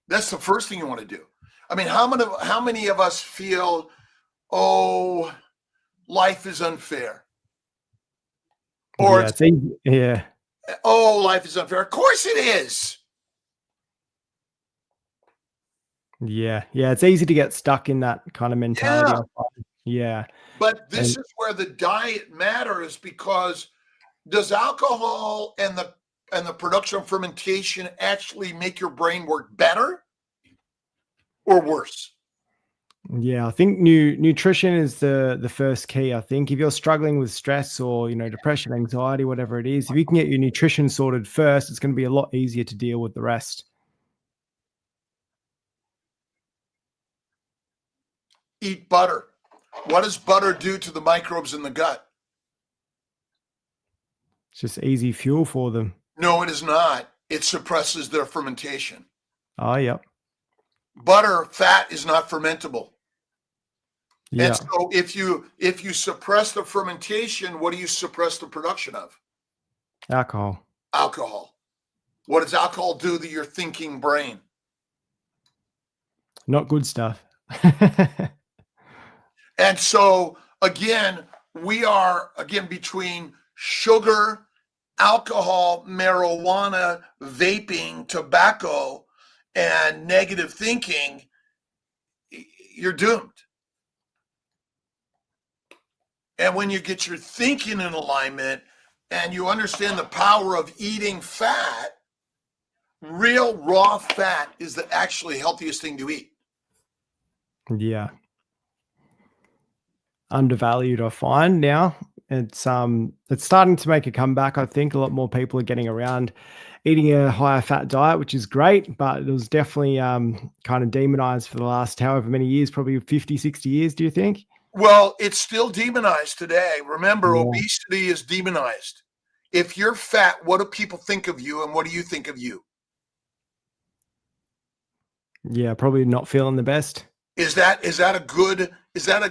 That's the first thing you want to do. I mean, how many of us feel, oh, life is unfair? Or oh, life is unfair. Of course it is. Yeah. It's easy to get stuck in that kind of mentality. Yeah. But this is where the diet matters, because does alcohol and the production of fermentation actually make your brain work better or worse? Yeah, I think nutrition is the first key. I think if you're struggling with stress or depression, anxiety, whatever it is, if you can get your nutrition sorted first, it's going to be a lot easier to deal with the rest. Eat butter. What does butter do to the microbes in the gut? It's just easy fuel for them. No, it is not. It suppresses their fermentation. Oh, yep. Butter, fat is not fermentable. Yeah. And so if you suppress the fermentation, what do you suppress the production of? Alcohol. Alcohol. What does alcohol do to your thinking brain? Not good stuff. And so again, we are between sugar, alcohol, marijuana, vaping, tobacco, and negative thinking. You're doomed. And when you get your thinking in alignment and you understand the power of eating fat, real raw fat is the actually healthiest thing to eat. Yeah. Undervalued, I find now. It's starting to make a comeback. I think a lot more people are getting around eating a higher fat diet, which is great, but it was definitely kind of demonized for the last however many years, probably 50, 60 years, do you think? Well, it's still demonized today. Remember, obesity is demonized. If you're fat, what do people think of you, and what do you think of you? Yeah, probably not feeling the best. Is that a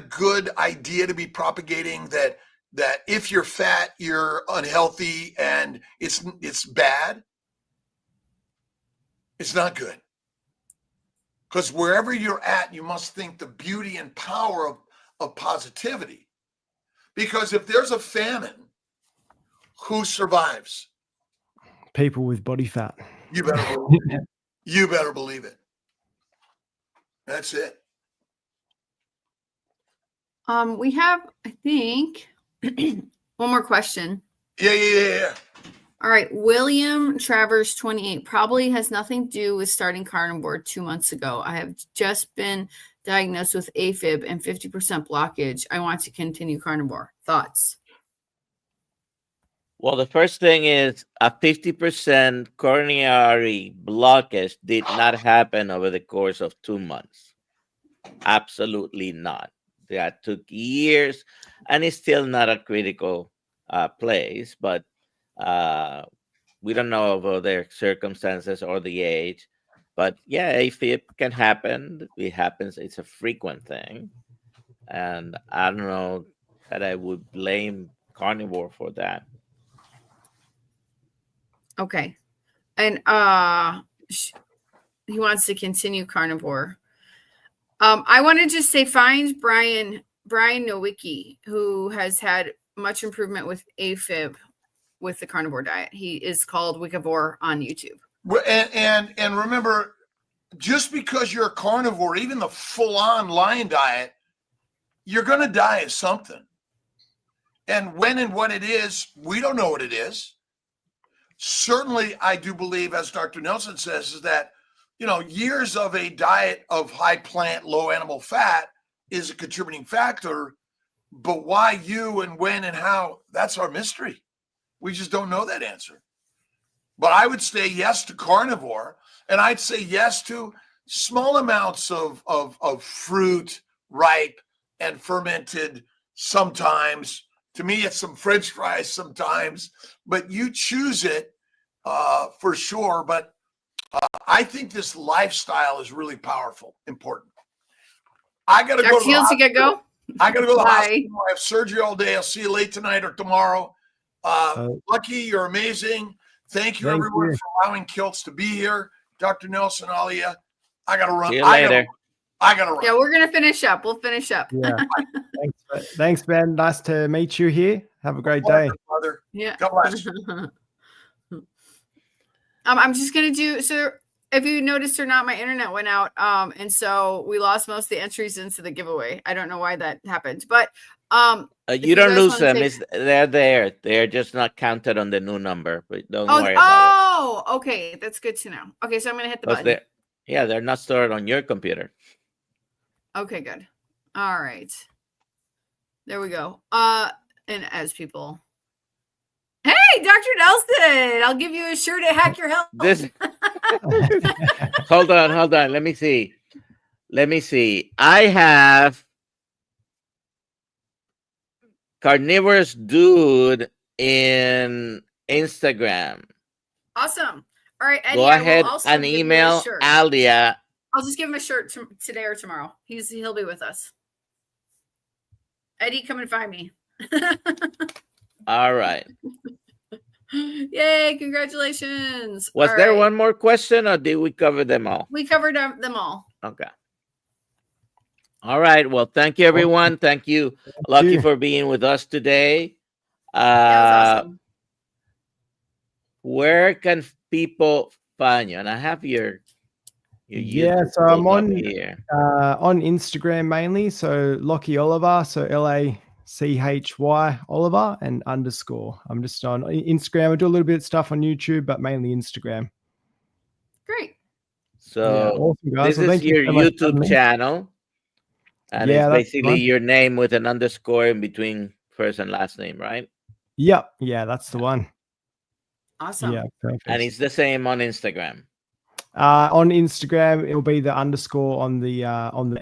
good idea to be propagating that if you're fat, you're unhealthy and it's bad? It's not good. Because wherever you're at, you must think the beauty and power of positivity. Because if there's a famine, who survives? People with body fat. You better believe it. You better believe it. That's it. We have, I think, one more question. Yeah. All right. William Travers 28 probably has nothing to do with starting carnivore 2 months ago. I have just been diagnosed with AFib and 50% blockage. I want to continue carnivore. Thoughts? Well, the first thing is a 50% coronary blockage did not happen over the course of 2 months. Absolutely not. That took years, and it's still not a critical place, but we don't know about their circumstances or the age. But yeah, AFib can happen. It happens. It's a frequent thing. And I don't know that I would blame carnivore for that. Okay. And he wants to continue carnivore. I want to just say, find Brian Nowicki, who has had much improvement with AFib with the carnivore diet. He is called Wikivore on YouTube. And remember, just because you're a carnivore, even the full-on lion diet, you're going to die of something. And when and what it is, we don't know what it is. Certainly, I do believe, as Dr. Nelson says, is that years of a diet of high plant, low animal fat is a contributing factor. But why you and when and how, that's our mystery. We just don't know that answer. But I would say yes to carnivore, and I'd say yes to small amounts of fruit, ripe and fermented sometimes. To me, it's some French fries sometimes, but you choose it for sure. But I think this lifestyle is really powerful, important. I got to go to the hospital. Go. I got to go to the Bye. hospital. I have surgery all day. I'll see you late tonight or tomorrow. Lucky, you're amazing. Thank you, everyone, for allowing Kilts to be here. Dr. Nelson, Alia, I got to run. See you later. I got to run. Yeah, we're going to finish up. We'll finish up. Yeah. Thanks, Ben. Nice to meet you here. Have a great day. Brother. Yeah. God bless. I'm just going to do, so if you noticed or not, my internet went out. And so we lost most of the entries into the giveaway. I don't know why that happened, but you don't lose them. They're there. They're just not counted on the new number, but don't worry about it. Oh, okay. That's good to know. Okay, so I'm going to hit the button. They're not stored on your computer. Okay, good. All right. There we go. And as people. Hey, Dr. Nelson, I'll give you a shirt at Hack Your Health. Hold on. Let me see. I have Carnivorous Dude in Instagram. Awesome. All right, Eddie, go ahead and email Alia. I'll just give him a shirt today or tomorrow. He'll be with us. Eddie, come and find me. All right. Yay, congratulations. Was there one more question, or did we cover them all? We covered them all. Okay. All right. Well, thank you, everyone. Thank you, Lucky, for being with us today. That was awesome. Where can people find you? And I have your so I'm on Instagram mainly. So Lachy Oliver, so LACHY Oliver and _ I'm just on Instagram. I do a little bit of stuff on YouTube, but mainly Instagram. Great. So awesome, guys. This is your YouTube channel. And it's basically your name with an underscore in between first and last name, right? Yep. Yeah, that's the one. Awesome. Yeah, perfect. And it's the same on Instagram. On Instagram, it'll be the underscore on the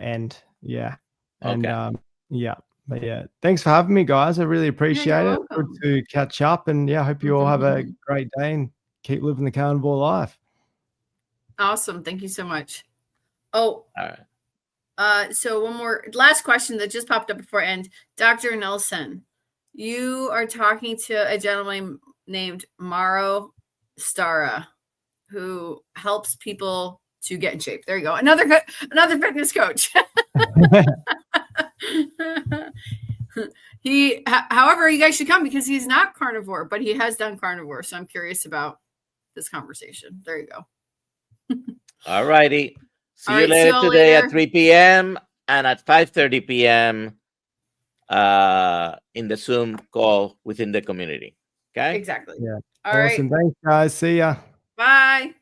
end. Yeah. And yeah. But yeah, thanks for having me, guys. I really appreciate it. Good to catch up, and yeah, I hope you all have a great day and keep living the carnivore life. Awesome. Thank you so much. Oh, all right. So one more last question that just popped up before end. Dr. Nelson, you are talking to a gentleman named Mauro Stara, who helps people to get in shape. There you go. Another fitness coach. However, you guys should come because he's not carnivore, but he has done carnivore. So I'm curious about this conversation. There you go. All righty. See you later today at 3 p.m. and at 5:30 p.m. In the Zoom call within the community. Okay? Exactly. Yeah. All right. Awesome. Thanks, guys. See ya. Bye.